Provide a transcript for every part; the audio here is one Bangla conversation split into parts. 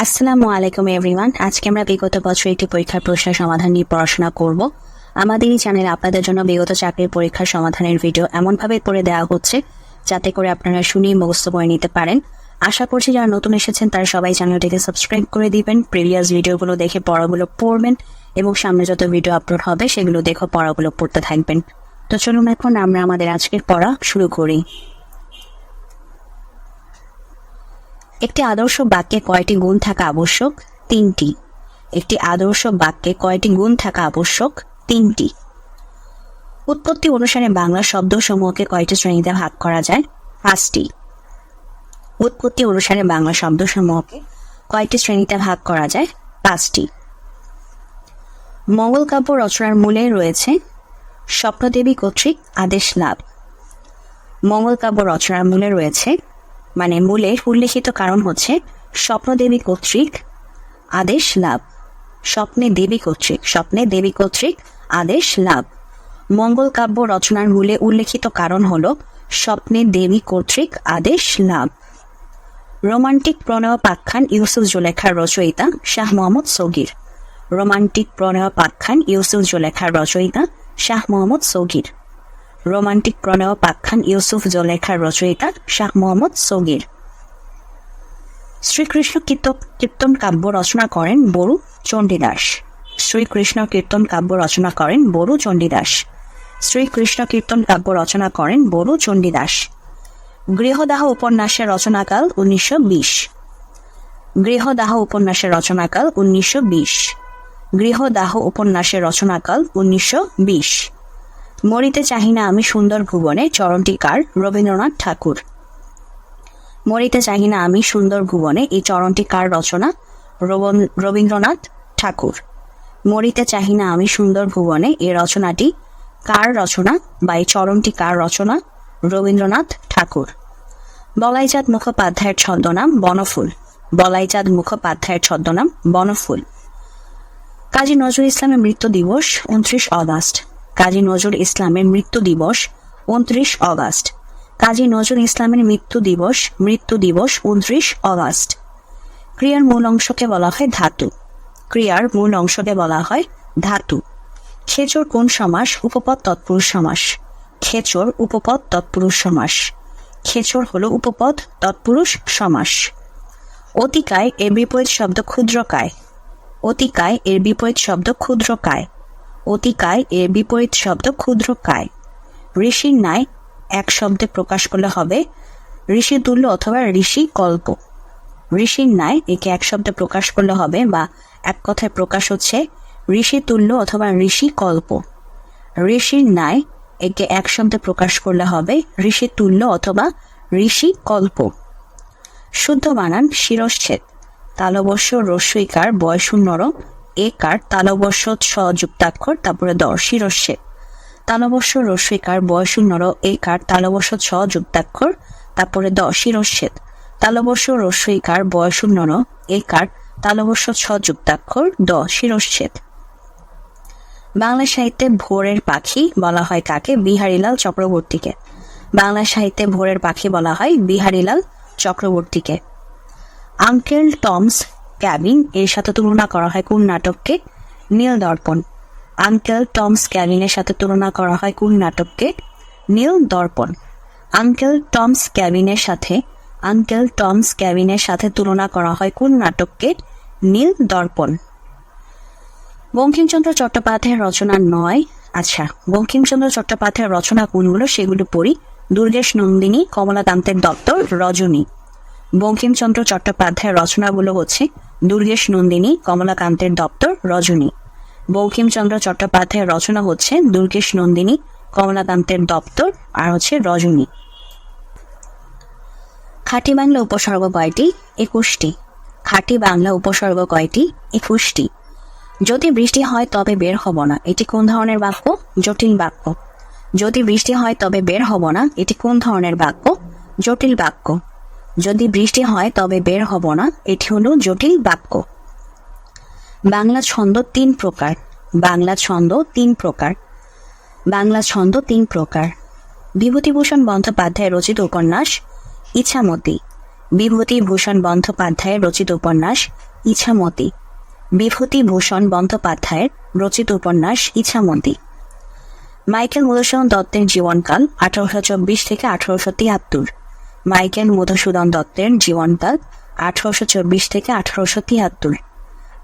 আসসালামু আলাইকুম এভরিওয়ান। আজকে আমরা বিগত বছর একটি পরীক্ষার প্রশ্নের সমাধান নিয়ে পড়াশোনা করব। আমাদের এই চ্যানেলে আপনাদের জন্য বিগত চাকরির পরীক্ষার সমাধানের ভিডিও এমনভাবে করে দেওয়া হচ্ছে যাতে করে আপনারা শুনিয়ে মুখস্থ করে নিতে পারেন। আশা করছি যারা নতুন এসেছেন তারা সবাই চ্যানেলটিকে সাবস্ক্রাইব করে দিবেন, প্রিভিয়াস ভিডিওগুলো দেখে পড়াগুলো পড়বেন এবং সামনে যত ভিডিও আপলোড হবে সেগুলো দেখে পড়াগুলো পড়তে থাকবেন। তো চলুন এখন আমরা আমাদের আজকের পড়া শুরু করি। একটি আদর্শ বাক্যে কয়টি গুণ থাকা আবশ্যক? 3টি। একটি আদর্শ বাক্যে কয়টি গুণ থাকা আবশ্যক? 3টি। উৎপত্তি অনুসারে বাংলা শব্দসমূহকে কয়টি শ্রেণীতে ভাগ করা যায়? 5টি। উৎপত্তি অনুসারে বাংলা শব্দসমূহকে কয়টি শ্রেণীতে ভাগ করা যায়? 5টি। মঙ্গল কাব্য রচনার মূলে রয়েছে স্বপ্নদেবী কর্তৃক আদেশ লাভ। মঙ্গল কাব্য রচনার মূলে রয়েছে মূলের উল্লেখিত কারণ হচ্ছে স্বপ্নদেবী কর্তৃক আদেশ লাভ। স্বপ্নে দেবী কর্তৃক আদেশ লাভ। মঙ্গল কাব্য রচনার মূলে উল্লেখিত কারণ হল স্বপ্নে দেবী কর্তৃক আদেশ লাভ। রোমান্টিক প্রণয়োপাখ্যান ইউসুফ জুলেখার রচয়িতা শাহ মোহাম্মদ সগীর। রোমান্টিক প্রণয়োপাখ্যান ইউসুফ জুলেখার রচয়িতা শাহ মোহাম্মদ সগীর। রোমান্টিক প্রণয়োপাখ্যান ইউসুফ জুলেখার রচয়িতা শাহ মোহাম্মদ সগীর। শ্রীকৃষ্ণ কীর্তন কাব্য রচনা করেন বড়ু চণ্ডীদাস। শ্রীকৃষ্ণ কীর্তন কাব্য রচনা করেন বড়ু চণ্ডীদাস। শ্রীকৃষ্ণ কীর্তন কাব্য রচনা করেন বড়ু চণ্ডীদাস। গৃহদাহ উপন্যাসের রচনাকাল 1920। গৃহদাহ উপন্যাসের রচনাকাল 1920। গৃহদাহ উপন্যাসের রচনাকাল 1920। মরিতে চাহি না আমি সুন্দর ভুবনে চরণটি কার? রবীন্দ্রনাথ ঠাকুর। মরিতে চাহি না আমি সুন্দর ভুবনে এই চরণটি কার রচনা? রবীন্দ্রনাথ ঠাকুর। মরিতে চাহি না আমি সুন্দর ভুবনে এই রচনাটি কার রচনা বা এই চরণটি কার রচনা? রবীন্দ্রনাথ ঠাকুর। বলাইচাঁদ মুখোপাধ্যায়ের ছদ্মনাম বনফুল। বলাইচাঁদ মুখোপাধ্যায়ের ছদ্মনাম বনফুল। কাজী নজরুল ইসলামের মৃত্যু দিবস 29 অগাস্ট। কাজী নজরুল ইসলামের মৃত্যু দিবস 29 অগাস্ট। কাজী নজরুল ইসলামের মৃত্যু দিবস 29 অগাস্ট। ক্রিয়ার মূল অংশকে বলা হয় ধাতু। ক্রিয়ার মূল অংশকে বলা হয় ধাতু। খেচর কোন সমাস? উপপদ তৎপুরুষ সমাস। খেচর উপপদ তৎপুরুষ সমাস। খেচর হলো উপপদ তৎপুরুষ সমাস। অতিকায় এর বিপরীত শব্দ ক্ষুদ্রকায়। অতিকায় এর বিপরীত শব্দ ক্ষুদ্রকায়। অতিকায় এর বিপরীত শব্দ ক্ষুদ্রকায়। ঋষির ন্যায় এক শব্দে প্রকাশ করলে হবে ঋষি তুল্য অথবা ঋষি কল্প। ঋষির ন্যায় একে এক শব্দে প্রকাশ করলে হবে বা এক কথায় প্রকাশ হচ্ছে ঋষি তুল্য অথবা ঋষি কল্প। ঋষির ন্যায় একে এক শব্দে প্রকাশ করলে হবে ঋষি তুল্য অথবা ঋষি কল্প। শুদ্ধ বানান শিরশ্ছেদ। তালবস্য রস্যইকার বয়শূন্যর একার তালবস্য ছ যুক্তাক্ষর তারপরে দ শিরশ্ছেদ। তালবস্য রস্যইকার বয়শূন্যর একার তালবস্য ছ যুক্তাক্ষর তারপরে দ শিরশ্ছেদ। তালবস্য রস্যইকার বয়শূন্যর একার তালবস্য ছ যুক্তাক্ষর দ শিরশ্ছেদ। বাংলা সাহিত্যে ভোরের পাখি বলা হয় কাকে? বিহারীলাল চক্রবর্তীকে। বাংলা সাহিত্যে ভোরের পাখি বলা হয় বিহারীলাল চক্রবর্তীকে। আঙ্কেল টমস ক্যাবিন এর সাথে তুলনা করা হয় কোন নাটককে? নীল দর্পণ। আঙ্কেল টমস ক্যাবিনের সাথে তুলনা করা হয় কোন নাটককে? নীল দর্পণ। আঙ্কেল টমস ক্যাবিনের সাথে তুলনা করা হয় কোন নাটককে? নীল দর্পণ। বঙ্কিমচন্দ্র চট্টোপাধ্যায়ের রচনা নয়। বঙ্কিমচন্দ্র চট্টোপাধ্যায়ের রচনা কোনগুলো সেগুলো পড়ি। দুর্গেশ নন্দিনী, কমলাকান্তের দপ্তর, রজনী। বঙ্কিমচন্দ্র চট্টোপাধ্যায়ের রচনাগুলো হচ্ছে দুর্গেশ নন্দিনী, কমলাকান্তের দপ্তর, রজনী। বঙ্কিমচন্দ্র চট্টোপাধ্যায়ের রচনা হচ্ছে দুর্গেশ নন্দিনী, কমলাকান্তের দপ্তর আর হচ্ছে রজনী। খাঁটি বাংলা উপসর্গ কয়টি? 21টি। খাঁটি বাংলা উপসর্গ কয়টি? 21টি। যদি বৃষ্টি হয় তবে বের হব না, এটি কোন ধরনের বাক্য? জটিল বাক্য। যদি বৃষ্টি হয় তবে বের হব না, এটি কোন ধরনের বাক্য? জটিল বাক্য। যদি বৃষ্টি হয় তবে বের হব না, এটি হলো জটিল বাক্য। বাংলা ছন্দ 3 প্রকার। বাংলা ছন্দ 3 প্রকার। বাংলা ছন্দ 3 প্রকার। বিভূতিভূষণ বন্দ্যোপাধ্যায়ের রচিত উপন্যাস ইছামতি। বিভূতিভূষণ বন্দ্যোপাধ্যায়ের রচিত উপন্যাস ইছামতি। বিভূতিভূষণ বন্দ্যোপাধ্যায়ের রচিত উপন্যাস ইছামতি। মাইকেল মধুসূদন দত্তের জীবনকাল 1824 থেকে 1873। মাইকেল মধুসূদন দত্তের জীবনকাল 1824 থেকে 1873।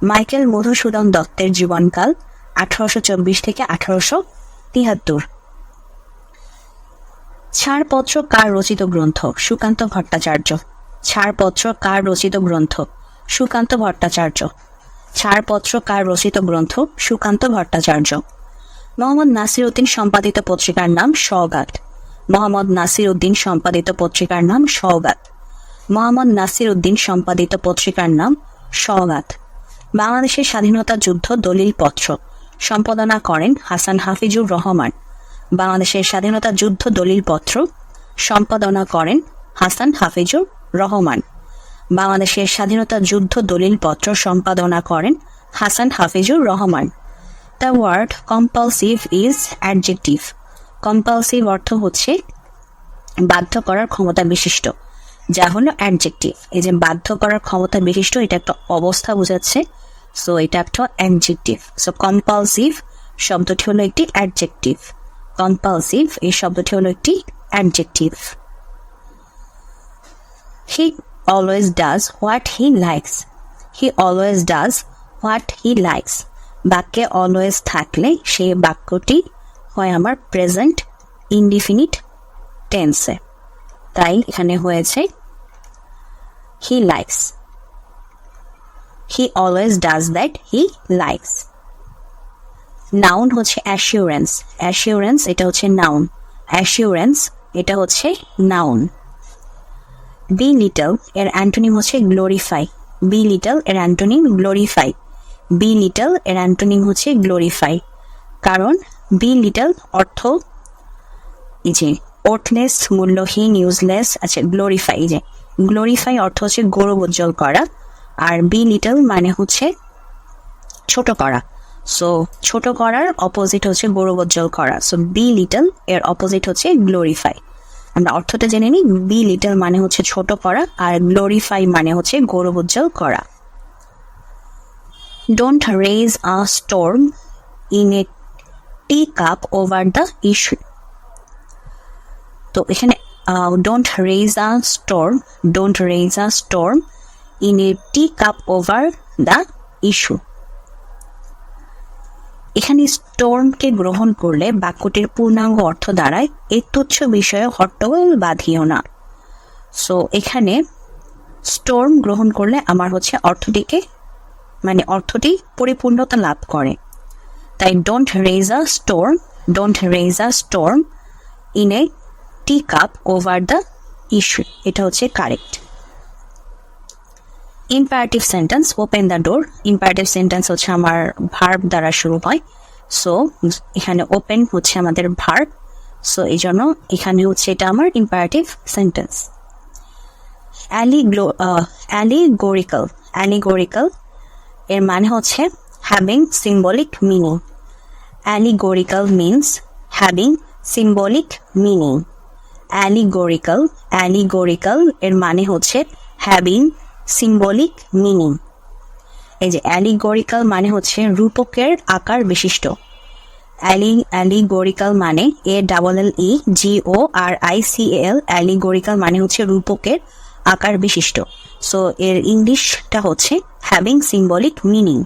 মাইকেল মধুসূদন দত্তের জীবনকাল 1824 থেকে 1873। ছাড়পত্র কার রচিত গ্রন্থ? সুকান্ত ভট্টাচার্য। ছাড়পত্র কার রচিত গ্রন্থ? সুকান্ত ভট্টাচার্য। ছাড়পত্র কার রচিত গ্রন্থ? সুকান্ত ভট্টাচার্য। মোহাম্মদ নাসির উদ্দিন সম্পাদিত পত্রিকার নাম সওগাত। মোহাম্মদ নাসির উদ্দিন সম্পাদিত পত্রিকার নাম সওগাত। মোহাম্মদ নাসির উদ্দিন সম্পাদিত পত্রিকার নাম সওগাত। বাংলাদেশের স্বাধীনতা যুদ্ধ দলিলপত্র সম্পাদনা করেন হাসান হাফিজুর রহমান। বাংলাদেশের স্বাধীনতা যুদ্ধ দলিলপত্র সম্পাদনা করেন হাসান হাফিজুর রহমান। বাংলাদেশের স্বাধীনতা যুদ্ধ দলিলপত্র সম্পাদনা করেন Hasan Hafizur Rahman. The word compulsive is adjective. Compulsive অর্থ হচ্ছে বাধ্য করার ক্ষমতা বিশিষ্ট, যা হলো অ্যাডজেক্টিভ। এই যে বাধ্য করার ক্ষমতা বিশিষ্ট, এটা একটা অবস্থা বোঝাচ্ছে, সো এটা একটা অ্যাডজেক্টিভ। সো কম্পালসিভ শব্দটি হলো একটি অ্যাডজেক্টিভ। কম্পালসিভ এই শব্দটি হলো একটি adjective. He always does what he likes. He always does what he likes. বাক্যে অলওয়েজ থাকলে সেই বাক্যটি হয় আমার প্রেজেন্ট ইনডিফিনিট টেন্সে, তাই এখানে হয়েছে he likes. He always does that he likes. Noun হচ্ছে অ্যাসিওরেন্স। অ্যাসিওরেন্স এটা হচ্ছে নাউন। অ্যাসিওরেন্স এটা হচ্ছে নাউন। বি লিটল এর অ্যান্টোনিম হচ্ছে গ্লোরিফাই। বি লিটল এর অ্যান্টোনিম গ্লোরিফাই। বি লিটল এর অ্যান্টোনিম হচ্ছে গ্লোরিফাই। কারণ বি লিটল অর্থ এই যে ওর্থলেস, মূল্যহীন, ইউজলেস। আচ্ছা, গ্লোরিফাই, যে গ্লোরিফাই অর্থ হচ্ছে গৌরবোজ্জ্বল করা, আর বি লিটল মানে হচ্ছে ছোট করা। সো ছোট করার অপোজিট হচ্ছে গৌরবোজ্জ্বল করা। সো বি লিটল এর অপোজিট হচ্ছে গ্লোরিফাই। আমরা অর্থটা জেনে নিই। বি লিটল মানে হচ্ছে ছোট করা, আর গ্লোরিফাই মানে হচ্ছে গৌরবোজ্জ্বল করা। Don't raise a storm in a tea cup over the issue. তো এখানে don't raise a storm, don't raise a storm in a tea cup over the issue. এখানে স্টর্মকে গ্রহণ করলে বাক্যটির পূর্ণাঙ্গ অর্থ দাঁড়ায় এই তুচ্ছ বিষয়ে হট্টগোল বাঁধিও না। সো এখানে স্টর্ম গ্রহণ করলে আমার হচ্ছে অর্থটিকে, মানে অর্থটি পরিপূর্ণতা লাভ করে। তাই don't raise a storm, don't raise a storm in a tea cup over the issue, এটা হচ্ছে correct. Imperative sentence open the door. Imperative sentence হচ্ছে আমার ভার্ব দ্বারা শুরু হয়। সো এখানে ওপেন হচ্ছে আমাদের ভার্ব, সো এই জন্য এখানে হচ্ছে এটা আমার ইম্পারেটিভ সেন্টেন্স। অ্যালিগোরিক্যাল, অ্যালিগোরিক্যাল এর মানে হচ্ছে having symbolic meaning. অ্যালিগোরিক্যাল means having symbolic meaning. অ্যালিগোরিক্যাল, অ্যালিগোরিক্যাল এর মানে হচ্ছে হ্যাভিং সিম্বলিক মিনিং। এই যে অ্যালিগোরিক্যাল মানে হচ্ছে রূপকের আকার বিশিষ্ট। অ্যালিগোরিক্যাল মানে ALLEGORICAL, অ্যালিগোরিক্যাল মানে হচ্ছে রূপকের আকার বিশিষ্ট। সো এর ইংলিশটা হচ্ছে having symbolic meaning.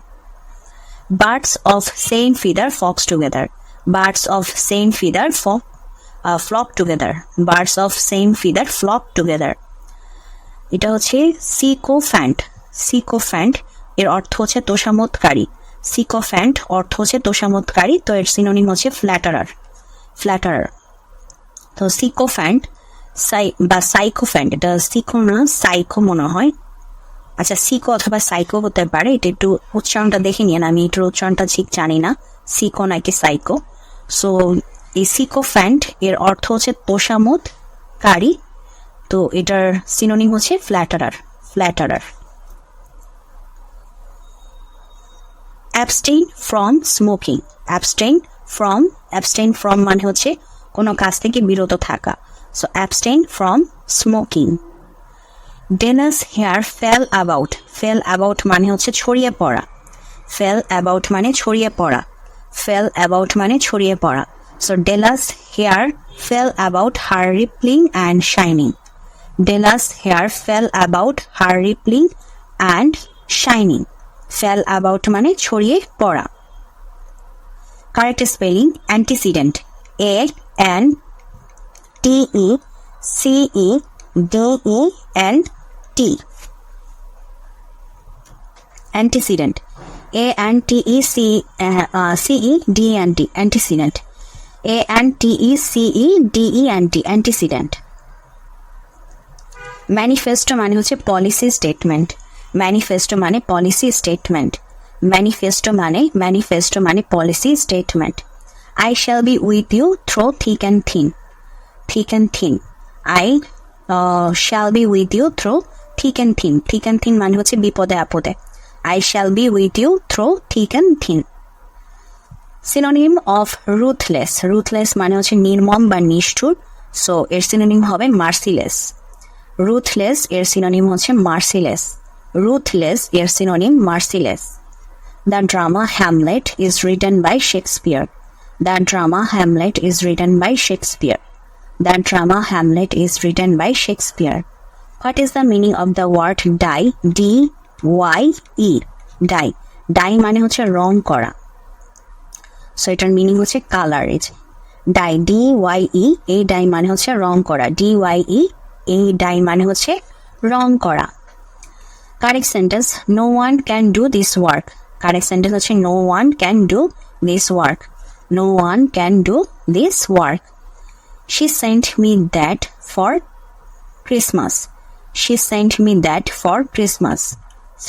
Birds of same feather ফক্স together. Birds of same feather flock together. Birds of same feather flock together. এটা হচ্ছে সিকোফ্যান্ট। সিকোফ্যান্ট এর অর্থ হচ্ছে তোষামোদকারী। সিকোফ্যান্ট অর্থ হচ্ছে তোষামোদকারী, তো এর সিনোনিম হচ্ছে ফ্ল্যাটারার। ফ্ল্যাটারার। তো সিকোফ্যান্ট বা সাইকোফ্যান্ট, এটা সিকো না সাইকো মনে হয়। আচ্ছা, সিকো অথবা সাইকো হতে পারে, এটা একটু উচ্চারণটা দেখে নিন, আমি এটার উচ্চারণটা ঠিক জানি না, সিকো নাকি সাইকো। সো এই সিকোফ্যান্ট এর অর্থ হচ্ছে তোষামোদকারী, তো এটার সিনোনিম হচ্ছে flatterer. Flatterer. Abstain from smoking. Abstain from, abstain from মানে হচ্ছে কোনো কাজ থেকে বিরত থাকা। So abstain from smoking. Della's hair fell about. Fell about মানে হচ্ছে ছড়িয়ে পড়া। Fell about মানে ছড়িয়ে পড়া। Fell about মানে ছড়িয়ে পড়া। So Della's hair fell about her rippling and shining. Della's hair fell about her rippling and shining. Fell about মানে ছড়িয়ে পড়া। Correct spelling antecedent. A-N-T-E-C-E-D-E-N-T. Antecedent. A-N-T-E-C-E-D-E-N-T. Antecedent. A-N-T-E-C-E-D-E-N-T. Antecedent. Manifesto মানে হচ্ছে policy statement. Manifesto মানে policy statement. Manifesto মানে policy statement. I shall be with you through thick and thin. Thick and thin. I shall be with you through thick and thin. Thick and thin মানে হচ্ছে বিপদে আপদে। I shall be with you through thick and thin. Synonym of ruthless. Ruthless মানে হচ্ছে নির্মম বা নিষ্ঠুর। So এর synonym হবে merciless. Ruthless এর synonym হচ্ছে merciless. Ruthless এর synonym merciless. The drama Hamlet is written by Shakespeare. The drama Hamlet is written by Shakespeare. The drama Hamlet is written by Shakespeare. What is the meaning of the word dye? D-Y-E. Dye. Dye মানে হচ্ছে রং করা। So এটার মিনিং হচ্ছে কালার। Dye. D-Y-E. এই ডাই মানে হচ্ছে রং করা। D-Y-E. এই ডাই মানে হচ্ছে রং করা। Correct sentence. No one can do this work. Correct sentence হচ্ছে no one can do this work. No one can do this work. She sent me that for Christmas. She sent me that for Christmas.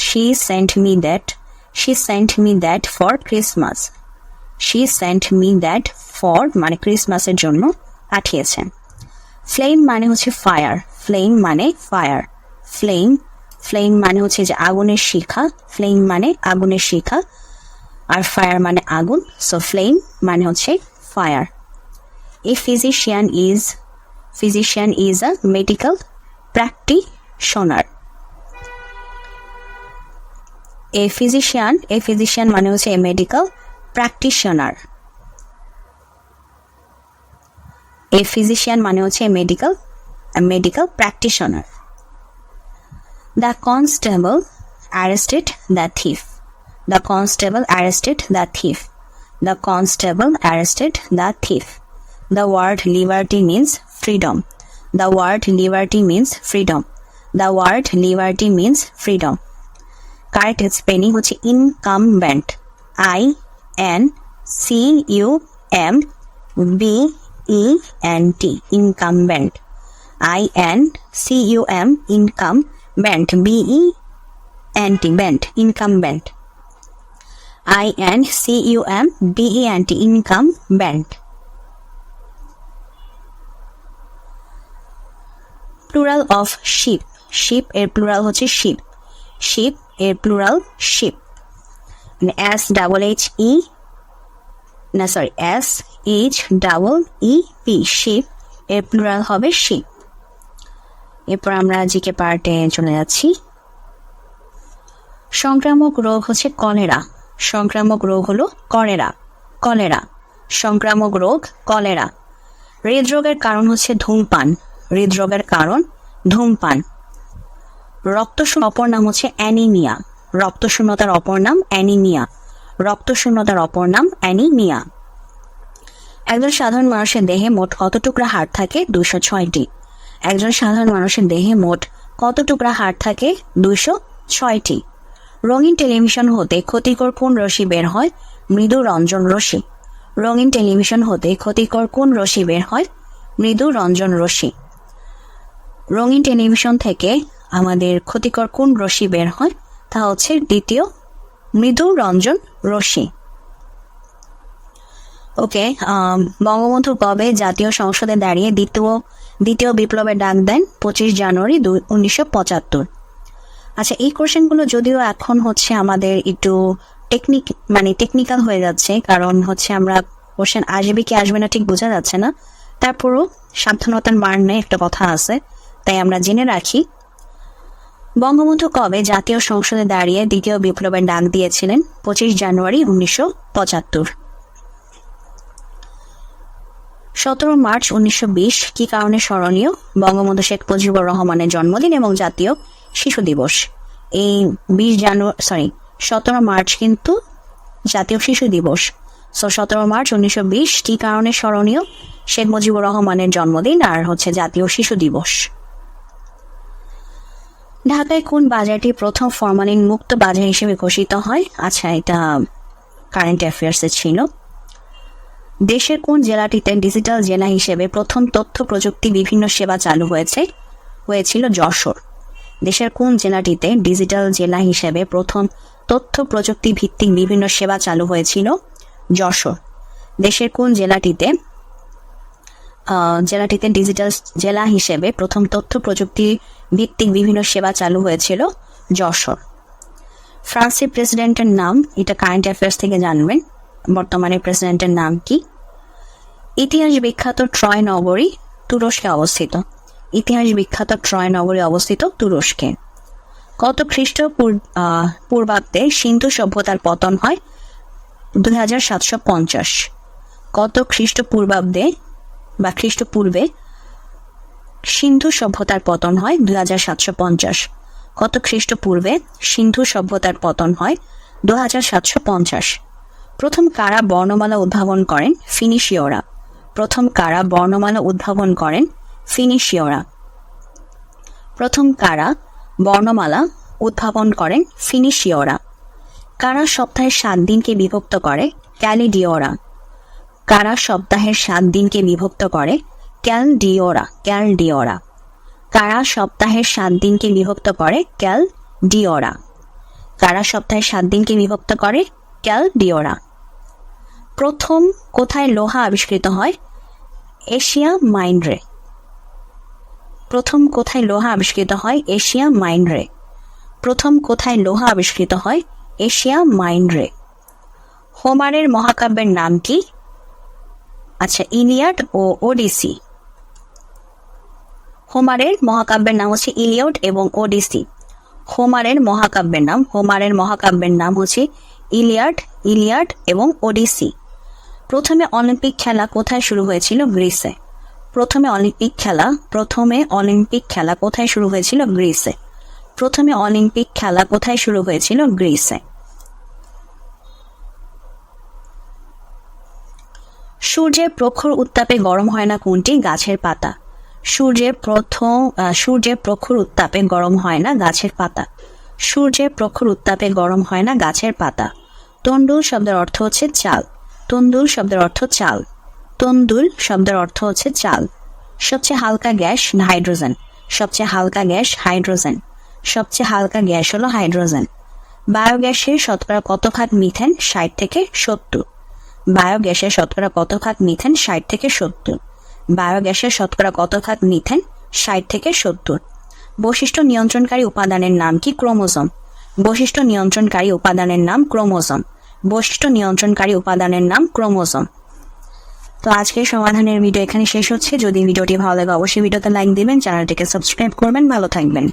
She sent me that. She sent me that for Christmas. She sent me that for মানে ক্রিসমাসের জন্য পাঠিয়েছে। Flame মানে হচ্ছে ফায়ার। Flame মানে ফায়ার। Flame মানে হচ্ছে যে আগুনের শিখা। Flame মানে আগুনের শিখা আর ফায়ার মানে আগুন। So flame মানে হচ্ছে fire. A physician is a medical practitioner. A physician মানে হচ্ছে a medical practitioner. A physician মানে হচ্ছে a medical practitioner. The constable arrested the thief. The constable arrested the thief. The constable arrested the thief. The word liberty means freedom. The word liberty means freedom. The word liberty means freedom. Correct spelling হচ্ছে incumbent. I-N-C-U-M-B-E-N-T. Incumbent. I-N-C-U-M. Incumbent. B-E-N-T. Bent. Incumbent. I-N-C-U-M-B-E-N-T. Incumbent. Plural of sheep. Sheep এর plural হচ্ছে sheep. Sheep এর plural sheep. S-double-H-E না সরি S-H-double-E-P. sheep এর plural হবে sheep. এরপর আমরা জিকে পার্টে চলে যাচ্ছি। সংক্রামক রোগ হচ্ছে কলেরা। সংক্রামক রোগ হলো কলেরা। সংক্রামক রোগ কলেরা। হৃদরোগের কারণ হচ্ছে ধূমপান। হৃদরোগের কারণ ধূমপান। রক্তশূন্য অপর নাম হচ্ছে অ্যানিমিয়া। রক্তশূন্যতার অপর নাম অ্যানিমিয়া। রক্তশূন্যতার অপর নাম অ্যানিমিয়া। একজন সাধারণ মানুষের দেহে মোট কত টুকরা হাড় থাকে? 206টি। একজন সাধারণ মানুষের দেহে মোট কত টুকরা হাড় থাকে? 206টি। রঙিন টেলিভিশন হতে ক্ষতিকর কোন রশ্মি বের হয়? মৃদু রঞ্জন রশ্মি। রঙিন টেলিভিশন হতে ক্ষতিকর কোন রশ্মি বের হয়? মৃদু রঞ্জন রশ্মি। রঙিন টেলিভিশন থেকে আমাদের ক্ষতিকর কোন রশ্মি বের হয়? তা হচ্ছে দ্বিতীয় মৃদু রঞ্জন রশ্মি। ওকে, বঙ্গবন্ধু কবে জাতীয় সংসদে দাঁড়িয়ে দ্বিতীয় বিপ্লবের ডাক দেন? 25 জানুয়ারি 1975। আচ্ছা, এই কোশ্চেনগুলো যদিও এখন হচ্ছে আমাদের একটু টেকনিক্যাল হয়ে যাচ্ছে, কারণ হচ্ছে আমরা কোশ্চেন আসবে কি আসবে না ঠিক বোঝা যাচ্ছে না। তারপরও সাবধানতার মান নেই একটা কথা আছে, তাই আমরা জেনে রাখি। বঙ্গবন্ধু কবে জাতীয় সংসদে দাঁড়িয়ে দ্বিতীয় বিপ্লবের ডাক দিয়েছিলেন? 25 জানুয়ারি 1975। 17 মার্চ 1920 কি কারণে স্মরণীয়? বঙ্গবন্ধু শেখ মুজিবুর রহমানের জন্মদিন এবং জাতীয় শিশু দিবস। এই 17 মার্চ কিন্তু জাতীয় শিশু দিবস। 17 মার্চ 1920 কি কারণে স্মরণীয়? শেখ মুজিবুর রহমানের জন্মদিন আর হচ্ছে জাতীয় শিশু দিবস। ঢাকায় কোন বাজারটি প্রথম ফরমালিন মুক্ত বাজার হিসেবে ঘোষিত হয়? আচ্ছা, এটা কারেন্ট অ্যাফেয়ার্সে ছিল। দেশের কোন জেলাটিতে ডিজিটাল জেলা হিসেবে প্রথম তথ্য প্রযুক্তি বিভিন্ন সেবা চালু হয়েছিল? যশোর। দেশের কোন জেলাটিতে ডিজিটাল জেলা হিসেবে প্রথম তথ্য প্রযুক্তি ভিত্তিক বিভিন্ন সেবা চালু হয়েছিল? যশোর। দেশের কোন জেলাটিতে ডিজিটাল জেলা হিসেবে প্রথম তথ্য প্রযুক্তি ভিত্তিক বিভিন্ন সেবা চালু হয়েছিল? যশোর। ফ্রান্সের প্রেসিডেন্টের নাম, এটা কারেন্ট অ্যাফেয়ার্স থেকে জানবেন। বর্তমানে প্রেসিডেন্টের নাম কি? ইতিহাস বিখ্যাত ট্রয় নগরী তুরস্কে অবস্থিত। ইতিহাস বিখ্যাত ট্রয় নগরী অবস্থিত তুরস্কে। কত খ্রিস্টপূর্বাব্দে সিন্ধু সভ্যতার পতন হয়? 2750। কত খ্রিস্টপূর্বাব্দে বা খ্রিস্টপূর্বে সিন্ধু সভ্যতার পতন হয়? 2750। কত খ্রিস্টপূর্বে সিন্ধু সভ্যতার পতন হয়? 2750। প্রথম কারা বর্ণমালা উদ্ভাবন করেন? ফিনিশীয়রা। প্রথম কারা বর্ণমালা উদ্ভাবন করেন? ফিনিশীয়রা। প্রথম কারা বর্ণমালা উদ্ভাবন করেন? ফিনিশীয়রা। কারা সপ্তাহের 7 দিনকে বিভক্ত করে? ক্যালিডিওরা। কারা সপ্তাহের 7 দিনকে বিভক্ত করে? ক্যালডিওরা। ক্যালডিওরা। কারা সপ্তাহের 7 দিনকে বিভক্ত করে? ক্যালডিওরা। কারা সপ্তাহের 7 দিনকে বিভক্ত করে? ক্যালডিওরা। প্রথম কোথায় লোহা আবিষ্কৃত হয়? এশিয়া মাইনরে। প্রথম কোথায় লোহা আবিষ্কৃত হয়? এশিয়া মাইনরে। প্রথম কোথায় লোহা আবিষ্কৃত হয়? এশিয়া মাইনরে। হোমারের মহাকাব্যের নাম কি? আচ্ছা, ইলিয়াড ও ওডিসি। হোমারের মহাকাব্যের নাম হচ্ছে ইলিয়ড এবং ওডিসি। হোমারের মহাকাব্যের নাম হচ্ছে ইলিয়াড এবং ওডিসি। প্রথমে অলিম্পিক খেলা কোথায় শুরু হয়েছিল? গ্রিসে। প্রথমে অলিম্পিক খেলা কোথায় শুরু হয়েছিল? গ্রিসে। প্রথমে অলিম্পিক খেলা কোথায় শুরু হয়েছিল? গ্রিসে। সূর্যের প্রখর উত্তাপে গরম হয় না কোনটি? গাছের পাতা। সূর্যের প্রখর উত্তাপে গরম হয় না গাছের পাতা। সূর্যের প্রখর উত্তাপে গরম হয় না গাছের পাতা। তন্ডুল শব্দের অর্থ হচ্ছে চাল। তন্ডুল শব্দের অর্থ চাল। তন্ডুল শব্দের অর্থ হচ্ছে চাল। সবচেয়ে হালকা গ্যাস হাইড্রোজেন। সবচেয়ে হালকা গ্যাস হাইড্রোজেন। সবচেয়ে হালকা গ্যাস হলো হাইড্রোজেন। বায়োগ্যাসের শতকরা কত ভাগ মিথেন? 60 থেকে 70। বায়োগ্যাসের শতকরা কত ভাগ মিথেন? 60 থেকে 70। বায়োগ্যাসের শতকরা কত ভাগ মিথেন? 60 থেকে 70। বৈশিষ্ট্য নিয়ন্ত্রণকারী উপাদানের নাম কি? ক্রোমোজোম। বৈশিষ্ট্য নিয়ন্ত্রণকারী উপাদানের নাম ক্রোমোজোম। বৈশিষ্ট্য নিয়ন্ত্রণকারী উপাদানের নাম ক্রোমোজোম। তো আজকের সমাধানের ভিডিও এখানে শেষ হচ্ছে। যদি ভিডিওটি ভালো লাগে অবশ্যই ভিডিওতে লাইক দিবেন, চ্যানেলটিকে সাবস্ক্রাইব করবেন। ভালো থাকবেন।